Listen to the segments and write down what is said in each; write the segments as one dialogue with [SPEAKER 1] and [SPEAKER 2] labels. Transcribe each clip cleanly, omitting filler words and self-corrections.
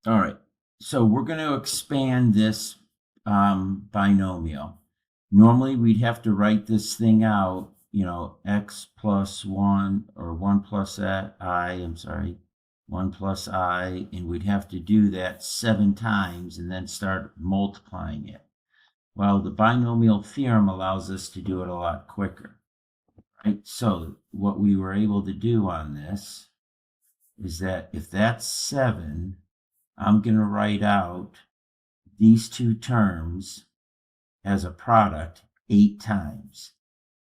[SPEAKER 1] All right, so we're going to expand this binomial. Normally, we'd have to write this thing out, x plus 1 or 1 plus I'm sorry, 1 plus I, and we'd have to do that 7 times and then start multiplying it. Well, the binomial theorem allows us to do it a lot quicker, right? So what we were able to do on this is that if that's 7, I'm going to write out these two terms as a product 8 times.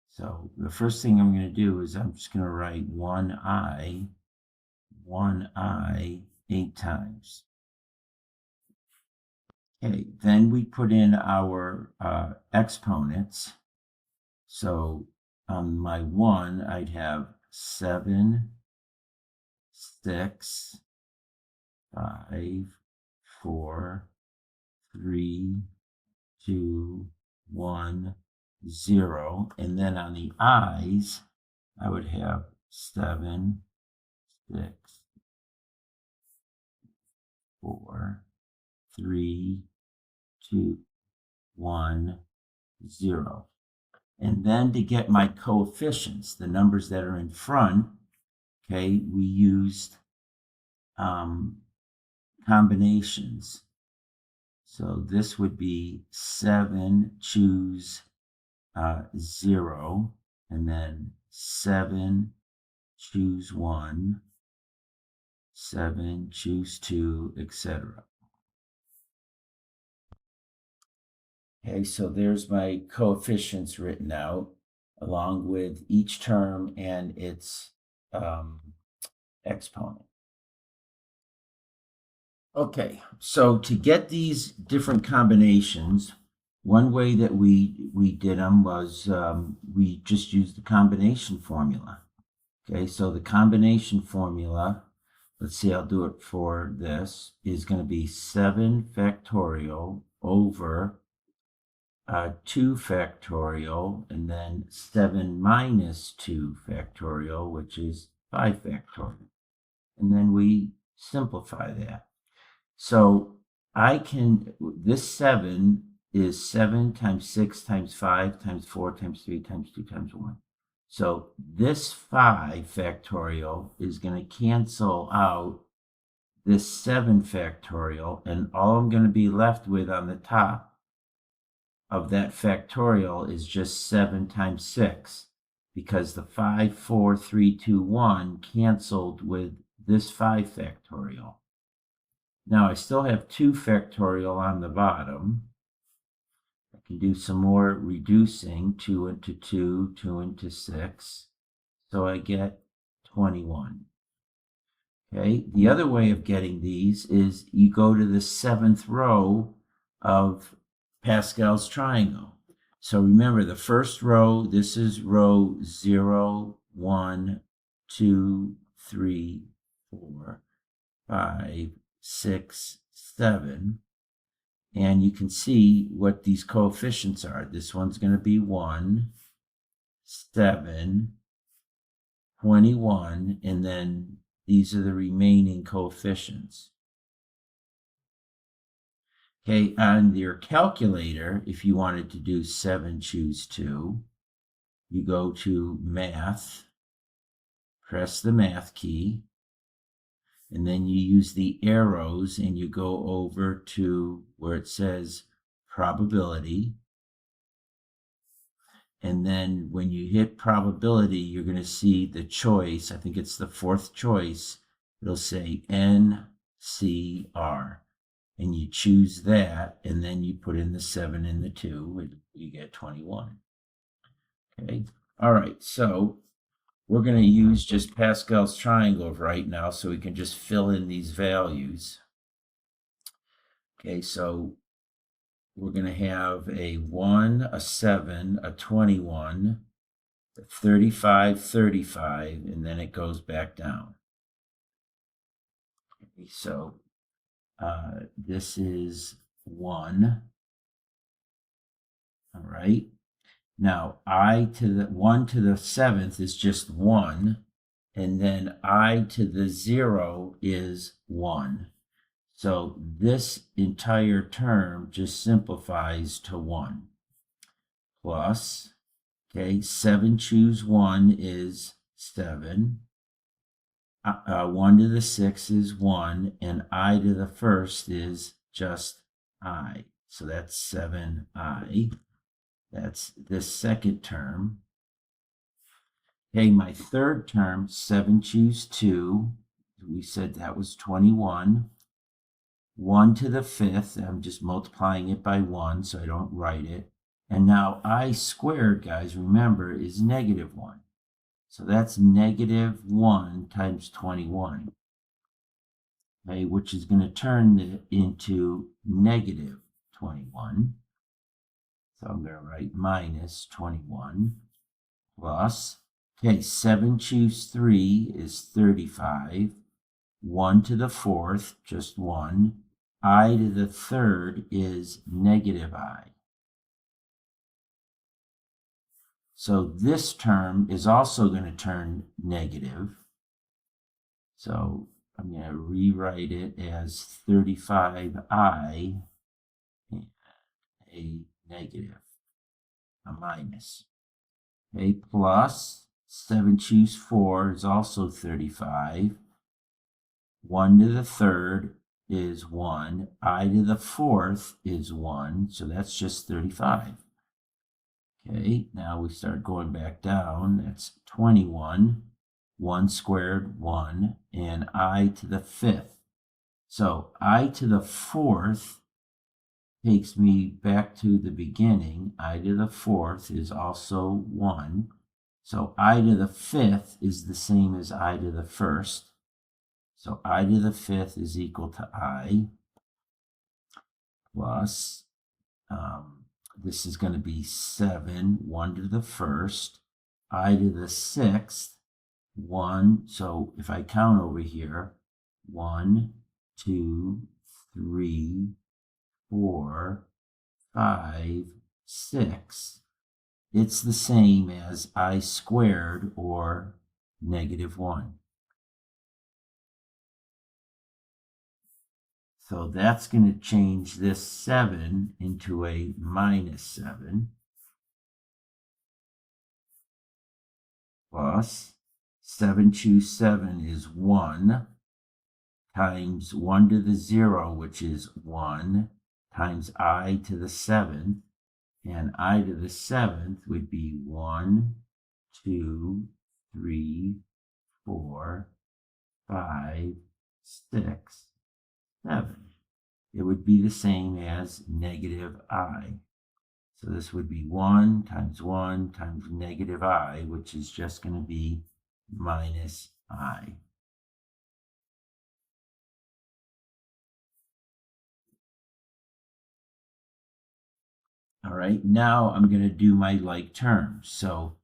[SPEAKER 1] So the first thing I'm going to do is I'm just going to write 1i 8 times. Okay, then we put in our exponents. So on my 1, I'd have 7, 6, 5, 4, 3, 2, 1, 0. And then on the i's, I would have 7, 6, 4, 3, 2, 1, 0. And then to get my coefficients, the numbers that are in front, okay, we used combinations. So this would be 7, choose 0, and then 7, choose 1, 7, choose 2, etc. Okay, so there's my coefficients written out along with each term and its exponent. Okay, so to get these different combinations, one way that we did them was we just used the combination formula. Okay, so the combination formula, let's see, I'll do it for this, is going to be 7 factorial over 2 factorial, and then 7 minus 2 factorial, which is 5 factorial. And then we simplify that. So this 7 is 7 times 6 times 5 times 4 times 3 times 2 times 1. So this 5 factorial is going to cancel out this 7 factorial, and all I'm going to be left with on the top of that factorial is just 7 times 6, because the 5, 4, 3, 2, 1 canceled with this 5 factorial. Now I still have 2 factorial on the bottom. I can do some more reducing, 2 into 2, 2 into 6. So I get 21. Okay, the other way of getting these is you go to the 7th row of Pascal's triangle. So remember, the first row, this is row 0, 1, 2, 3, 4, 5, 6, 7. And you can see what these coefficients are. This one's going to be 1, 7, 21, and then these are the remaining coefficients. Okay, on your calculator, if you wanted to do 7, choose 2, you go to Math, press the Math key, and then you use the arrows and you go over to where it says probability. And then when you hit probability, you're going to see the choice. I think it's the 4th choice. It'll say NCR. And you choose that, and then you put in the 7 and the 2, and you get 21. Okay. All right. So we're going to use just Pascal's triangle right now so we can just fill in these values. Okay. So we're going to have a 1, a 7, a 21, 35, 35, and then it goes back down. Okay, so this is 1. All right. Now, 1 to the 7th is just 1, and then I to the 0 is 1. So this entire term just simplifies to 1 plus, okay, 7 choose 1 is 7. 1 to the 6 is 1, and I to the first is just I. So that's 7I. That's this second term. Okay, my third term, 7 choose 2. We said that was 21. 1 to the fifth, I'm just multiplying it by 1 so I don't write it. And now I squared, guys, remember, is negative 1. So that's negative 1 times 21, okay, which is going to turn it into negative 21. So I'm going to write minus 21 plus, okay, 7 choose 3 is 35. 1 to the fourth, just 1. I to the third is negative I. So this term is also going to turn negative. So I'm going to rewrite it as 35I and a negative, a minus. Okay, plus 7 choose 4 is also 35. 1 to the third is 1. I to the fourth is 1. So that's just 35. Okay, now we start going back down. That's 21. 1 squared, 1. And I to the fifth. So I to the fourth takes me back to the beginning. I to the fourth is also 1. So I to the fifth is the same as I to the first. So I to the fifth is equal to I plus, this is going to be 7, 1 to the first, I to the sixth, 1. So if I count over here, 1, 2, 3, 4, 5, 6. It's the same as I squared, or negative 1. So that's going to change this 7 into a minus 7 plus 7 choose 7 is 1 times 1 to the 0, which is 1, times I to the 7th, and I to the 7th would be 1, 2, 3, 4, 5, 6, 7. It would be the same as negative I. So this would be 1 times negative I, which is just going to be minus I. All right, now I'm going to do my like terms. So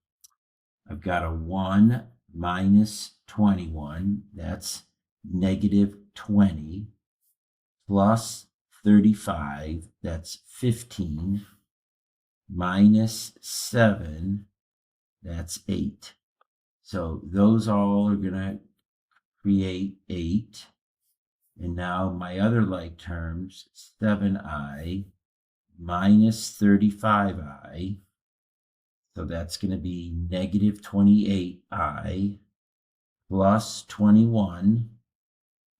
[SPEAKER 1] I've got a 1 minus 21, that's negative 20, plus 35, that's 15, minus 7, that's 8. So those all are going to create 8. And now my other like terms, 7I minus 35I. So that's going to be negative 28I plus 21,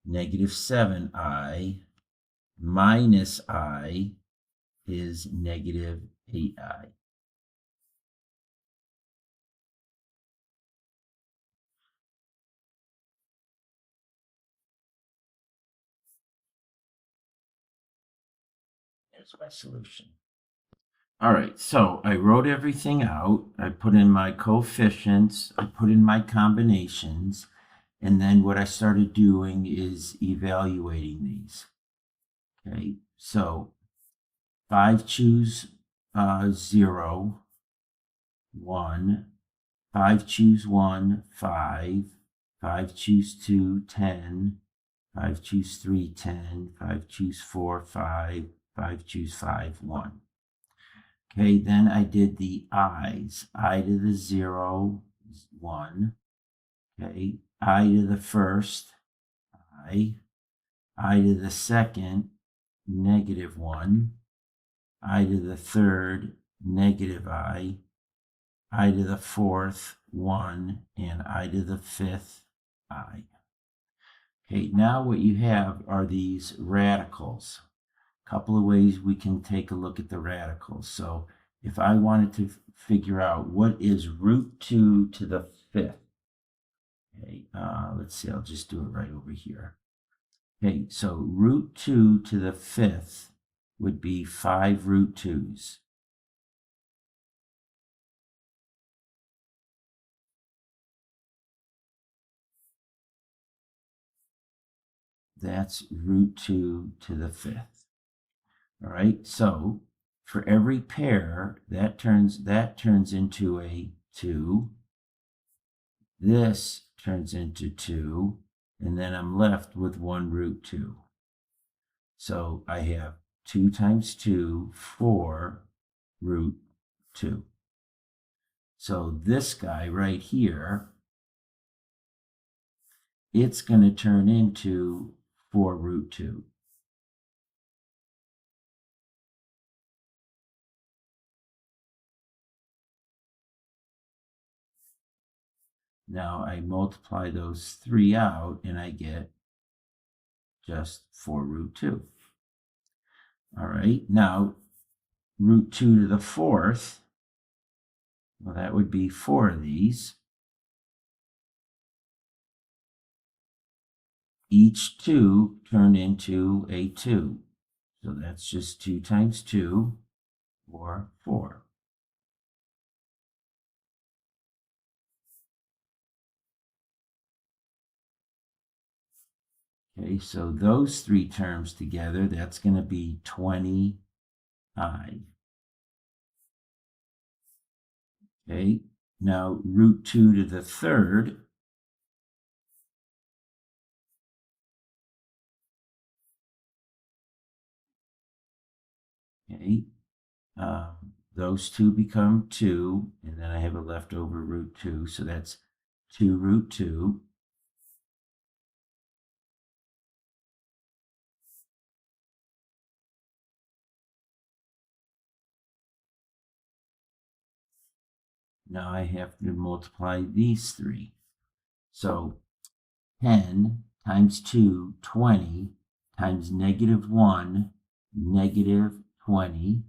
[SPEAKER 1] negative 7I minus I is negative 8I. There's my solution. All right, so I wrote everything out. I put in my coefficients, I put in my combinations, and then what I started doing is evaluating these. Okay, so 5 choose 0, 1. 5 choose 1, 5. 5 choose 2, 10. 5 choose 3, 10. 5 choose 4, 5. 5 choose 5, 1. Okay, then I did the i's. I to the 0 is 1. Okay, I to the first, I. I to the second, -1, I to the third, -I to the fourth, 1, and I to the fifth, I. Okay, now what you have are these radicals. A couple of ways we can take a look at the radicals. So if I wanted to figure out what is root 2 to the fifth, okay, let's see, I'll just do it right over here. Okay, so root 2 to the fifth would be 5 root 2's. That's root 2 to the fifth. All right, so for every pair, that turns into a 2. This turns into 2, and then I'm left with 1 root 2. So I have 2 times 2, 4 root 2. So this guy right here, it's going to turn into 4 root 2. Now I multiply those 3 out and I get just 4 root 2. All right, now root 2 to the fourth, well, that would be 4 of these. Each 2 turned into a 2. So that's just 2 times 2, or 4. Okay, so those 3 terms together, that's going to be 20i. Okay, now root 2 to the third, okay, those 2 become 2, and then I have a leftover root 2, so that's 2 root 2. Now I have to multiply these 3. So 10 times 2, 20, times -1, -20,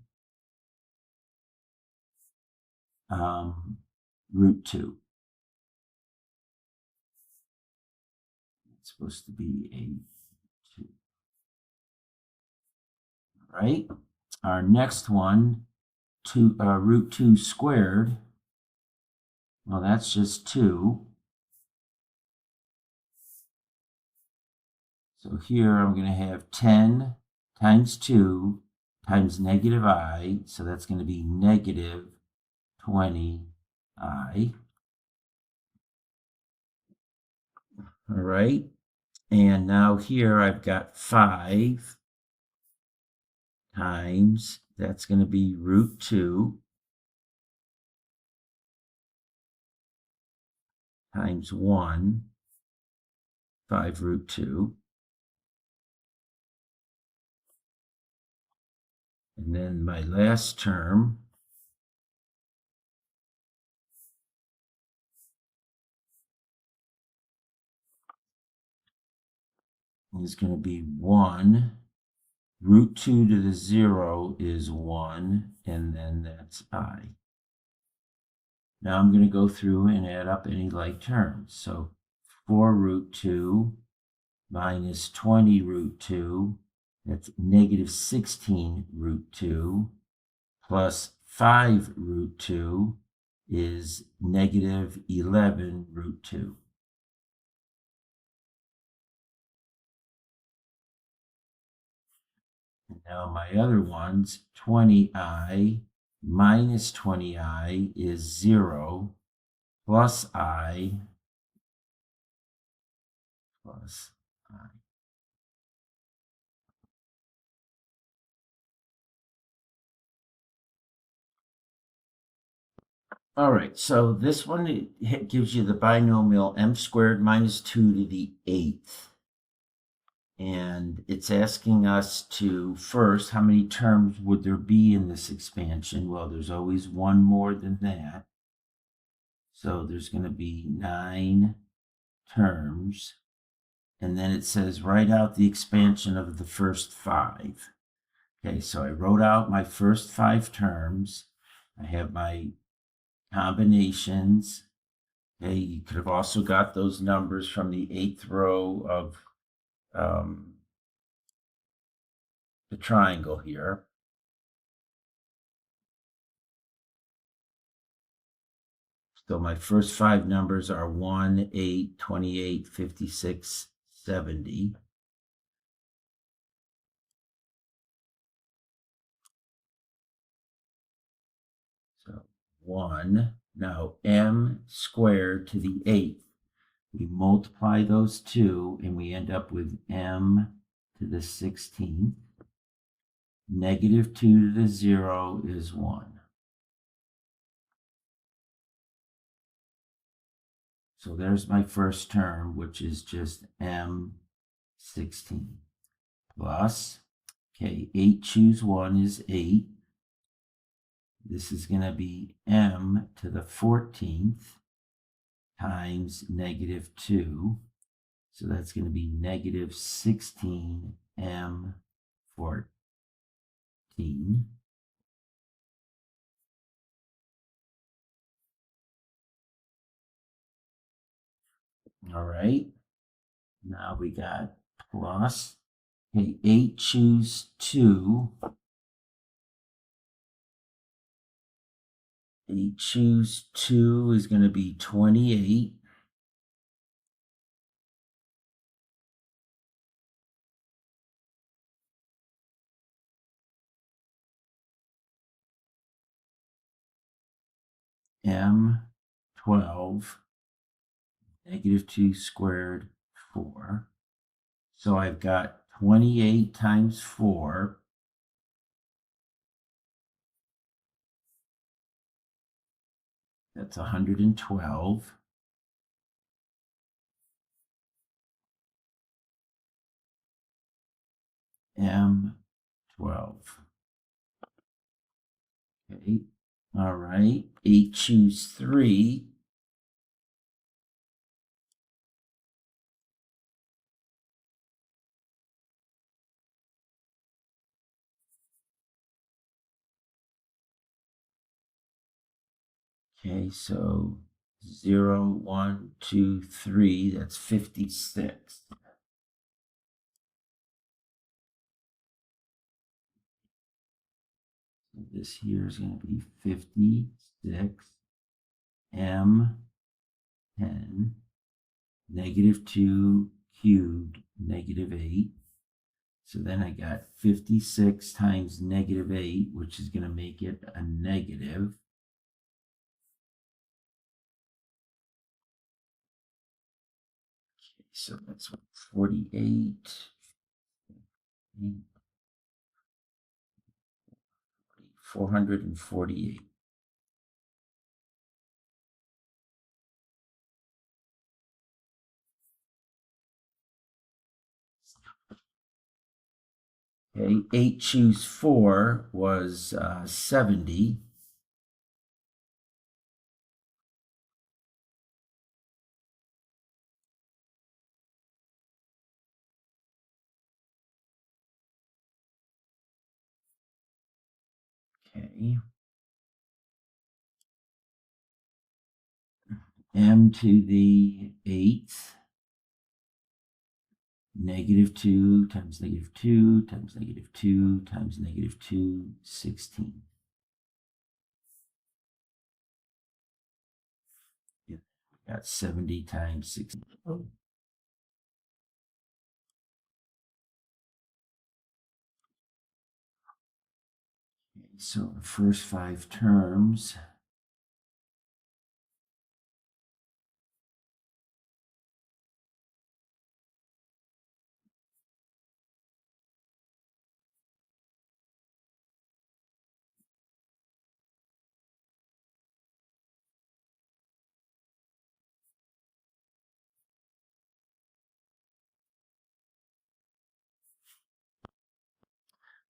[SPEAKER 1] root 2. It's supposed to be a 2. All right. Our next one, root 2 squared. Well, that's just 2. So here I'm going to have 10 times 2 times -I. So that's going to be -20i. All right. And now here I've got 5 times, that's going to be root 2 times 1, 5 root 2. And then my last term is going to be 1. Root 2 to the 0 is 1, and then that's I. Now I'm going to go through and add up any like terms. So 4 root 2 minus 20 root 2, that's -16 root 2, plus 5 root 2 is -11 root 2. And now my other ones, 20i minus 20i is 0, plus I plus I. All right, so this one it gives you the binomial m squared minus 2 to the 8th. And it's asking us to first, how many terms would there be in this expansion? Well, there's always one more than that. So there's going to be 9 terms. And then it says write out the expansion of the first 5. Okay, so I wrote out my first 5 terms. I have my combinations. Okay, you could have also got those numbers from the 8th row of the triangle here. So my first 5 numbers are 1, 8, 28, 56, 70. So 1. Now m squared to the 8th. We multiply those two and we end up with m to the 16th. Negative 2 to the 0 is 1. So there's my first term, which is just m16 plus, okay, 8 choose 1 is 8. This is going to be m to the 14th times negative 2. So that's going to be negative 16 m 14. All right. Now we got plus, okay, 8 choose 2. 8 choose 2 is going to be 28. M12, negative 2 squared, 4. So I've got 28 times 4. That's 112. M12. Okay. All right. 8 choose 3. Okay, so 0, 1, 2, 3, that's 56. So this here is going to be 56, M10, negative 2 cubed, negative 8. So then I got 56 times negative 8, which is going to make it a negative. Okay, so that's 48. 448. Okay, 8 choose 4 was 70. Okay. M to the 8th. Negative 2 times negative 2 times negative 2 times negative 2, 16. Got 70 times 16. Okay, so the first 5 terms.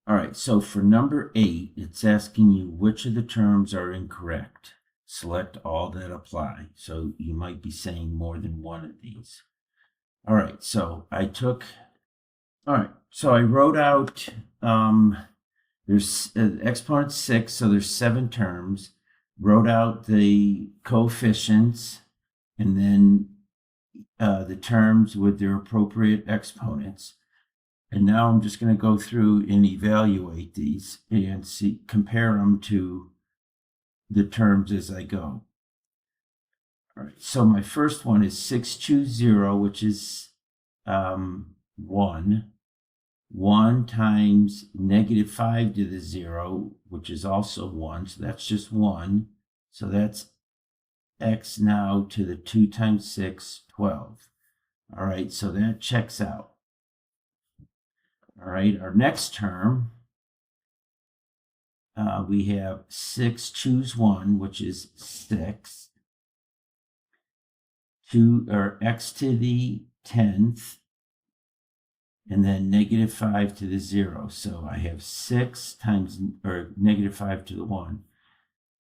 [SPEAKER 1] All right, so for number 8, it's asking you which of the terms are incorrect. Select all that apply. So you might be saying more than one of these. All right, so I wrote out, there's exponent 6, so there's 7 terms. Wrote out the coefficients and then the terms with their appropriate exponents. And now I'm just going to go through and evaluate these and compare them to the terms as I go. All right, so my first one is 6 choose 0, which is 1. 1 times negative 5 to the 0, which is also 1, so that's just 1. So that's x now to the 2 times 6, 12. All right, so that checks out. All right, our next term, we have 6 choose 1, which is 6. 2, or x to the 10th, and then negative 5 to the 0. So I have 6 times, or negative 5 to the 1.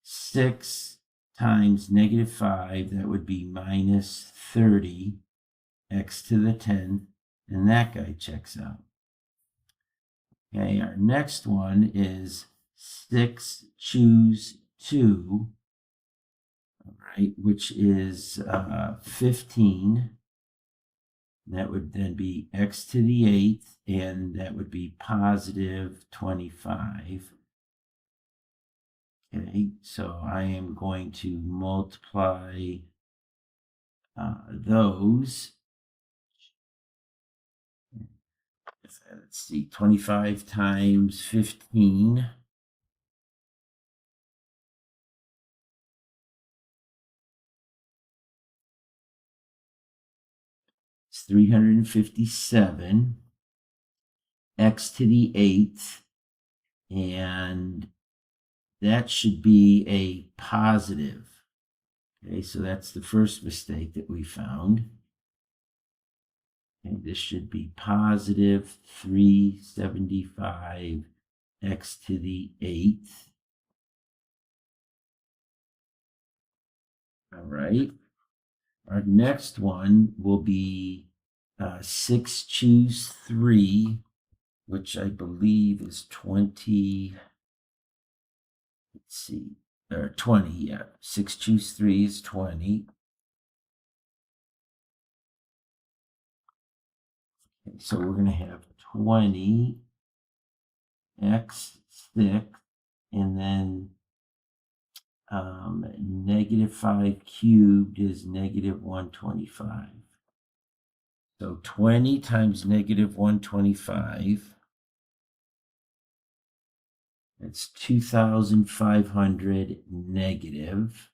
[SPEAKER 1] 6 times negative 5, that would be minus 30, x to the 10th, and that guy checks out. Okay, our next one is 6 choose 2, all right, which is 15. That would then be x to the 8th, and that would be positive 25. Okay, so I am going to multiply those. Let's see, 25 times 15. It's 357. X to the 8th, and that should be a positive. Okay, so that's the first mistake that we found. And this should be positive 375 x to the 8th. All right. Our next one will be 6 choose 3, which I believe is 20. Let's see. Or 20, yeah. 6 choose 3 is 20. Okay, so we're going to have 20 x 6, and then negative 5 cubed is negative 125. So 20 times negative 125, that's 2,500 negative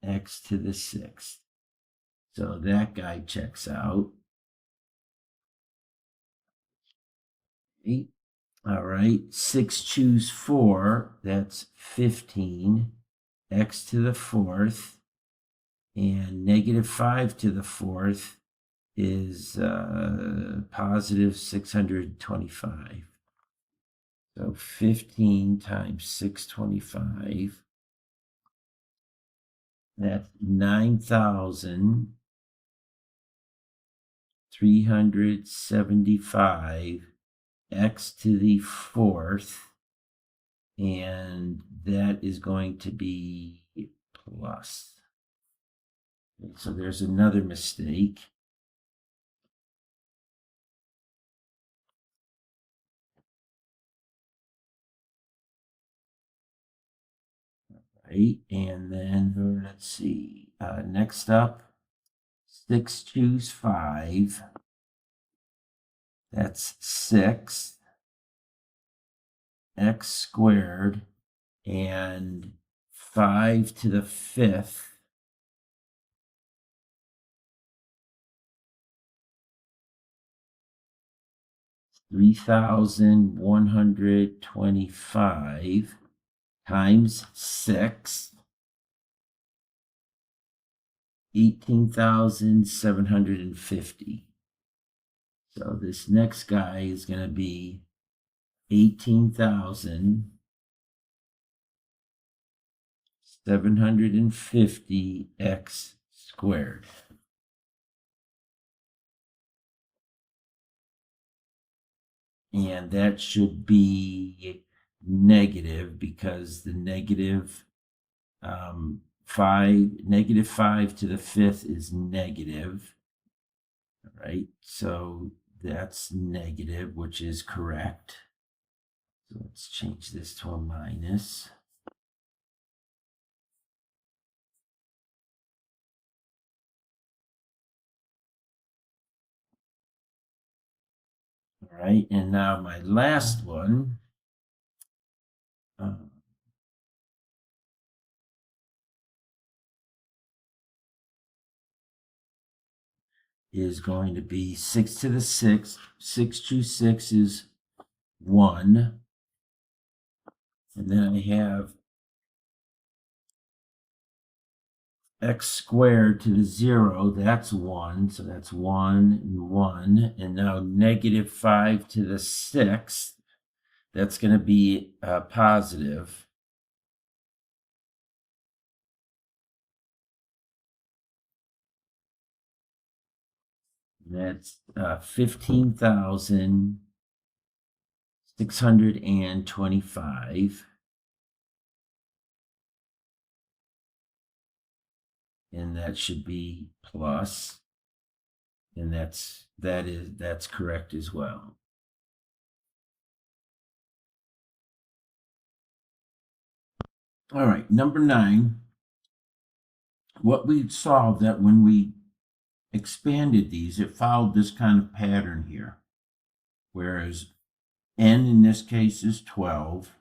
[SPEAKER 1] x to the 6th. So that guy checks out. Okay. All right, 6 choose 4, that's 15, x to the 4th, and negative 5 to the 4th is positive 625. So 15 times 625, that's 9,375 x to the 4th, and that is going to be plus. Okay, so there's another mistake. Right, and then let's see. Next up, 6 choose 5. That's 6 x squared, and 5 to the 5th. $3,125 times 6, 18,750. So this next guy is going to be 18,750x squared. And that should be negative because the negative 5 to the fifth is negative. All right, so that's negative, which is correct. So let's change this to a minus. All right, and now my last one is going to be 6 to the 6th. 6 to 6 is 1. And then I have x squared to the 0, that's 1. So that's 1 and 1. And now negative 5 to the 6th, that's going to be positive. That's 15,625. And that should be plus. And that's correct as well. All right, number 9. What we saw that when we expanded these, it followed this kind of pattern here. Whereas n in this case is 12.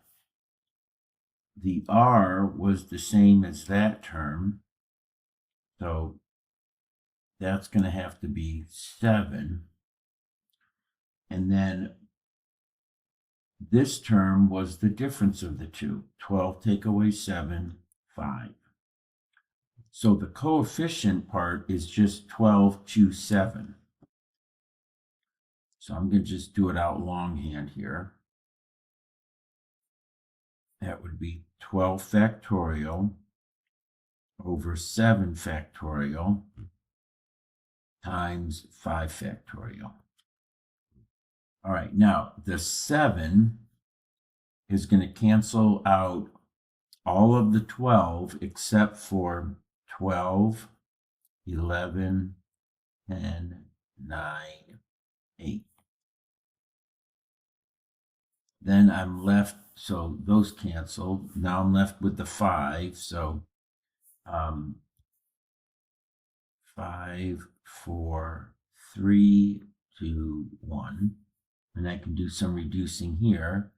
[SPEAKER 1] The r was the same as that term. So that's going to have to be 7. And then this term was the difference of the two. 12 take away 7, 5. So the coefficient part is just 12 to 7. So I'm going to just do it out longhand here. That would be 12 factorial over 7 factorial times 5 factorial. All right, now the 7 is going to cancel out all of the 12 except for 12, 11, 10, 9, 8. Then I'm left, so those cancel. Now I'm left with the 5. So 5, 4, 3, 2, 1. And I can do some reducing here.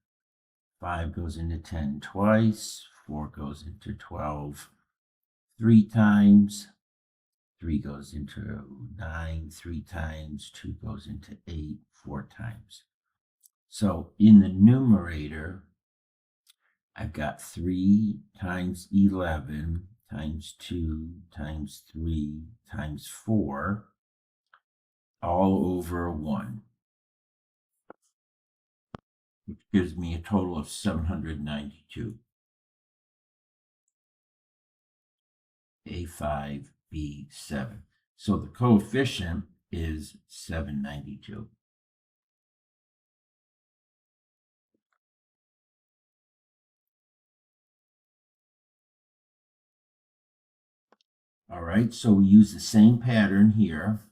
[SPEAKER 1] 5 goes into 10 twice. 4 goes into 12 3 times. 3 goes into 9 3 times. 2 goes into 8 4 times. So in the numerator, I've got 3 times 11 times 2 times 3 times 4 all over 1, which gives me a total of 792. A5, B7. So the coefficient is 792. All right, so we use the same pattern here.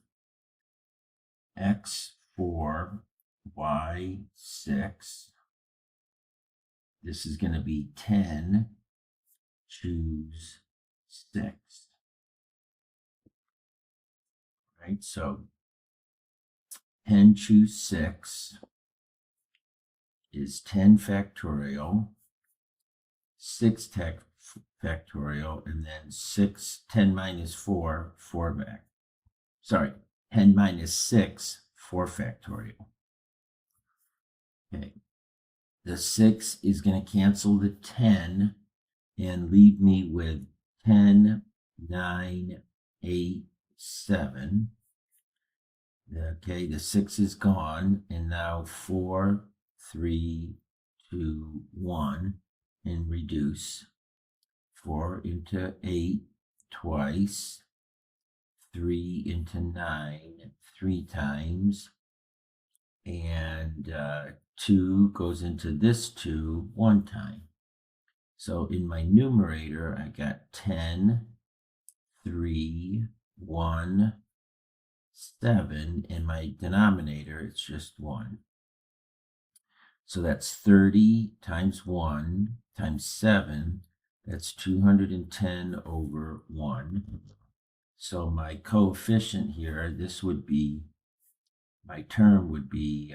[SPEAKER 1] X4, Y6. This is going to be 10, choose 6. Right, so 10 choose 6 is 10 factorial, 6 factorial, and then 10 minus 4, 4 back. Sorry, 10 minus 6, 4 factorial. Okay, the 6 is going to cancel the 10 and leave me with 10, 9, 8, 7. Okay, the 6 is gone, and now 4, 3, 2, 1, and reduce. 4 into 8 twice, 3 into 9 3 times, and 2 goes into this 2 1 time. So in my numerator, I got 10, 3, 1, 7. In my denominator, it's just 1. So that's 30 times 1 times 7. That's 210 over 1. So my coefficient here, this would be, my term would be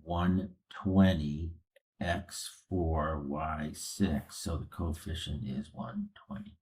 [SPEAKER 1] 120 x4 y6. So the coefficient is 120.